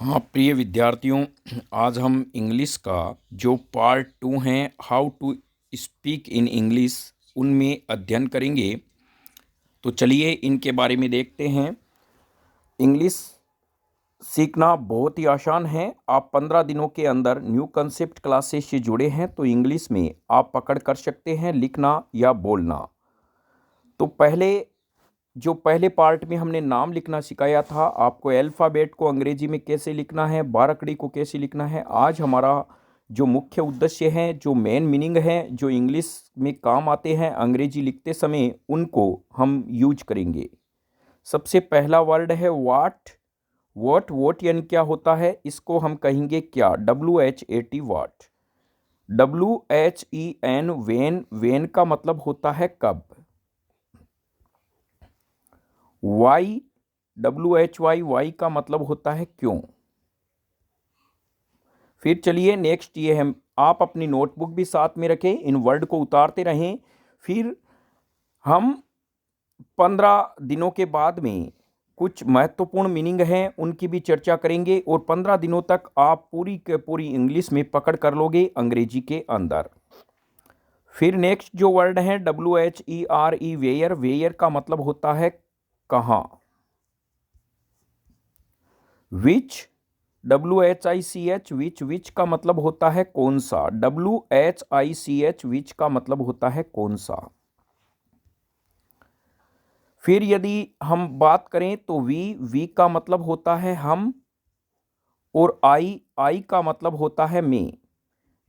हाँ प्रिय विद्यार्थियों, आज हम इंग्लिश का जो पार्ट 2 हैं how to speak in English उनमें अध्ययन करेंगे। तो चलिए इनके बारे में देखते हैं। इंग्लिश सीखना बहुत ही आसान है। आप 15 दिनों के अंदर न्यू कंसेप्ट क्लासेस से जुड़े हैं तो इंग्लिश में आप पकड़ कर सकते हैं लिखना या बोलना। तो पहले पार्ट में हमने नाम लिखना सिखाया था आपको, अल्फ़ाबेट को अंग्रेजी में कैसे लिखना है, बारकड़ी को कैसे लिखना है। आज हमारा जो मुख्य उद्देश्य है, जो मेन मीनिंग है, जो इंग्लिश में काम आते हैं अंग्रेजी लिखते समय, उनको हम यूज करेंगे। सबसे पहला वर्ड है वाट। वॉट यानी क्या होता है, इसको हम कहेंगे क्या, WHAT what. WHEN when, when का मतलब होता है कब। वाई, WHY, वाई का मतलब होता है क्यों। फिर चलिए नेक्स्ट ये है, आप अपनी नोटबुक भी साथ में रखें, इन वर्ड को उतारते रहें। फिर हम 15 दिनों के बाद में कुछ महत्वपूर्ण मीनिंग हैं उनकी भी चर्चा करेंगे और 15 दिनों तक आप पूरी के पूरी इंग्लिश में पकड़ कर लोगे अंग्रेजी के अंदर। फिर नेक्स्ट जो वर्ड है WHERE, वेयर। वेयर का मतलब होता है कहाँ। विच, WHICH, विच का मतलब होता है कौन सा। WHICH, विच का मतलब होता है कौन सा। फिर यदि हम बात करें तो वी का मतलब होता है हम, और आई का मतलब होता है मैं।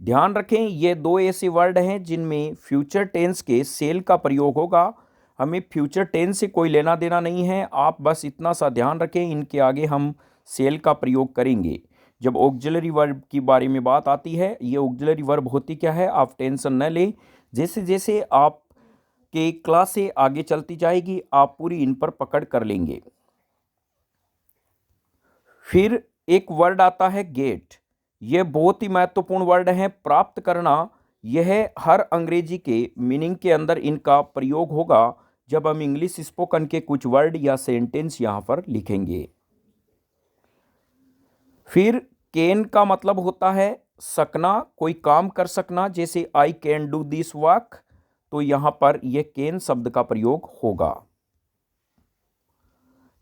ध्यान रखें ये दो ऐसे वर्ड हैं जिनमें फ्यूचर टेंस के सेल का प्रयोग होगा। हमें फ्यूचर टेंस से कोई लेना देना नहीं है, आप बस इतना सा ध्यान रखें, इनके आगे हम सेल का प्रयोग करेंगे। जब ऑक्सिलरी वर्ब की बारे में बात आती है, ये ऑक्सिलरी वर्ब होती क्या है आप टेंशन न लें। जैसे जैसे आप के क्लास से आगे चलती जाएगी आप पूरी इन पर पकड़ कर लेंगे। फिर एक वर्ड आता है गेट। यह बहुत ही महत्वपूर्ण वर्ड है, प्राप्त करना। यह हर अंग्रेजी के मीनिंग के अंदर इनका प्रयोग होगा जब हम इंग्लिश स्पोकन के कुछ वर्ड या सेंटेंस यहां पर लिखेंगे। फिर कैन का मतलब होता है सकना, कोई काम कर सकना, जैसे I can do this work, तो यहां पर यह कैन शब्द का प्रयोग होगा।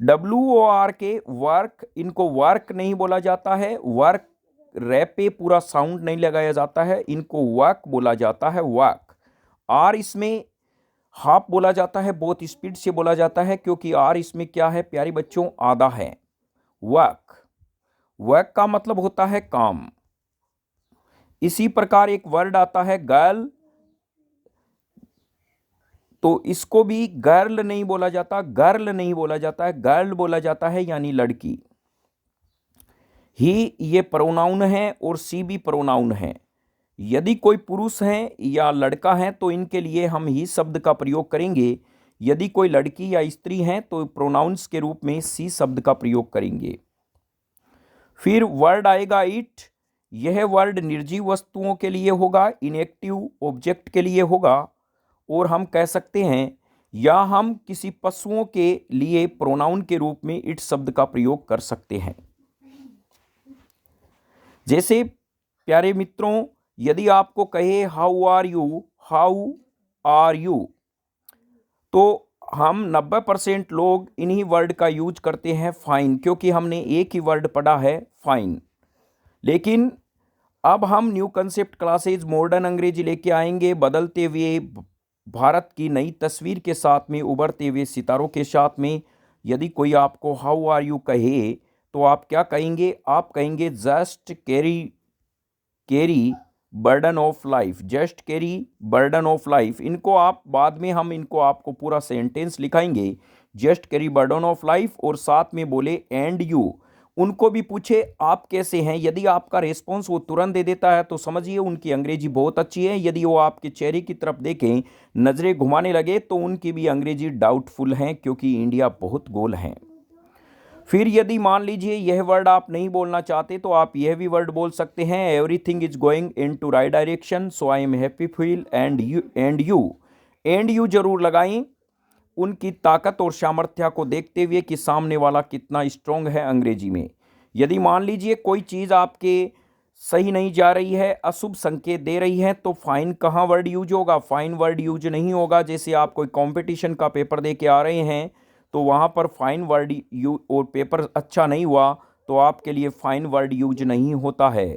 WOR के वर्क, इनको वर्क नहीं बोला जाता है, वर्क रैप पे पूरा साउंड नहीं लगाया जाता है, इनको वर्क बोला जाता है, वर्क। आर इसमें हाफ बोला जाता है, बहुत स्पीड से बोला जाता है क्योंकि आर इसमें क्या है प्यारे बच्चों, आधा है। वर्क, वर्क का मतलब होता है काम। इसी प्रकार एक वर्ड आता है गर्ल, तो इसको भी गर्ल नहीं बोला जाता, गर्ल नहीं बोला जाता है, गर्ल बोला जाता है यानी लड़की। ही ये प्रोनाउन है और सी भी प्रोनाउन है। यदि कोई पुरुष है या लड़का है तो इनके लिए हम ही शब्द का प्रयोग करेंगे। यदि कोई लड़की या स्त्री है तो प्रोनाउंस के रूप में सी शब्द का प्रयोग करेंगे। फिर वर्ड आएगा इट। यह वर्ड निर्जीव वस्तुओं के लिए होगा, इनएक्टिव ऑब्जेक्ट के लिए होगा, और हम कह सकते हैं या हम किसी पशुओं के लिए प्रोनाउन के रूप में इट शब्द का प्रयोग कर सकते हैं। जैसे प्यारे मित्रों, यदि आपको कहे हाउ आर यू, तो हम 90% लोग इन्हीं वर्ड का यूज करते हैं फाइन, क्योंकि हमने एक ही वर्ड पढ़ा है फाइन। लेकिन अब हम न्यू कंसेप्ट क्लासेज मॉडर्न अंग्रेजी लेके आएंगे, बदलते हुए भारत की नई तस्वीर के साथ में, उभरते हुए सितारों के साथ में। यदि कोई आपको हाउ आर यू कहे तो आप क्या कहेंगे, आप कहेंगे just carry burden of life, just carry burden of life. इनको आप बाद में हम इनको आपको पूरा सेंटेंस लिखाएंगे, just carry burden of life, और साथ में बोले एंड यू। उनको भी पूछे आप कैसे हैं, यदि आपका रेस्पॉन्स वो तुरंत दे देता है तो समझिए उनकी अंग्रेजी बहुत अच्छी है। यदि वो आपके चेहरे की तरफ देखें, नजरें घुमाने लगे, तो उनकी भी अंग्रेजी डाउटफुल है, क्योंकि इंडिया बहुत गोल है। फिर यदि मान लीजिए यह वर्ड आप नहीं बोलना चाहते तो आप यह भी वर्ड बोल सकते हैं, everything is going in to right direction, so I am happy feel and you जरूर लगाएं, उनकी ताकत और सामर्थ्य को देखते हुए कि सामने वाला कितना स्ट्रांग है अंग्रेजी में। यदि मान लीजिए कोई चीज़ आपके सही नहीं जा रही है, अशुभ संकेत दे रही है, तो फाइन कहाँ वर्ड यूज होगा? फाइन वर्ड यूज नहीं होगा। जैसे आप कोई कंपटीशन का पेपर दे के आ रहे हैं तो वहाँ पर फाइन वर्ड और पेपर अच्छा नहीं हुआ तो आपके लिए फाइन वर्ड यूज नहीं होता है।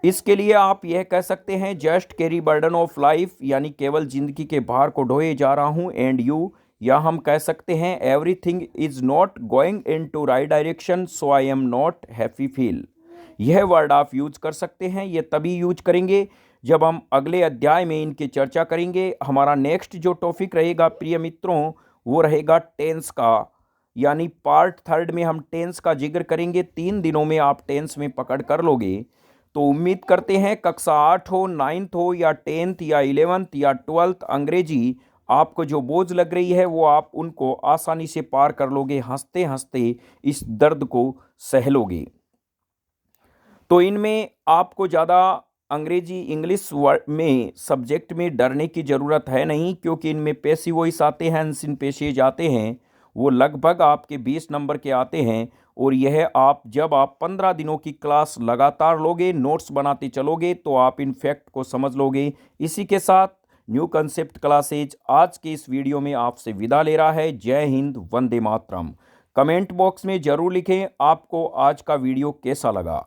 इसके लिए आप यह कह सकते हैं just carry burden of life, यानी केवल जिंदगी के भार को ढोए जा रहा हूँ, एंड यू, या हम कह सकते हैं everything is not going in to right direction so I am not happy feel. यह वर्ड आप यूज कर सकते हैं। ये तभी यूज करेंगे जब हम अगले अध्याय में इनकी चर्चा करेंगे। हमारा नेक्स्ट जो टॉपिक रहेगा प्रिय मित्रों वो रहेगा टेंस का, यानी पार्ट 3 में हम टेंस का जिक्र करेंगे। 3 दिनों में आप टेंस में पकड़ कर लोगे। तो उम्मीद करते हैं कक्षा 8 हो, 9th हो, या 10th या 11th या 12th अंग्रेजी आपको जो बोझ लग रही है वो आप उनको आसानी से पार कर लोगे, हंसते हंसते इस दर्द को सह लोगे। तो इनमें आपको ज़्यादा अंग्रेजी इंग्लिश वर्ड में सब्जेक्ट में डरने की ज़रूरत है नहीं, क्योंकि इनमें पैसिव वॉइस आते हैं, अनसीन पेशेज आते हैं, वो लगभग आपके 20 नंबर के आते हैं। और यह आप जब आप 15 दिनों की क्लास लगातार लोगे, नोट्स बनाते चलोगे, तो आप इन फैक्ट को समझ लोगे। इसी के साथ न्यू कंसेप्ट क्लासेज आज के इस वीडियो में आपसे विदा ले रहा है। जय हिंद, वंदे मातरम। कमेंट बॉक्स में ज़रूर लिखें आपको आज का वीडियो कैसा लगा।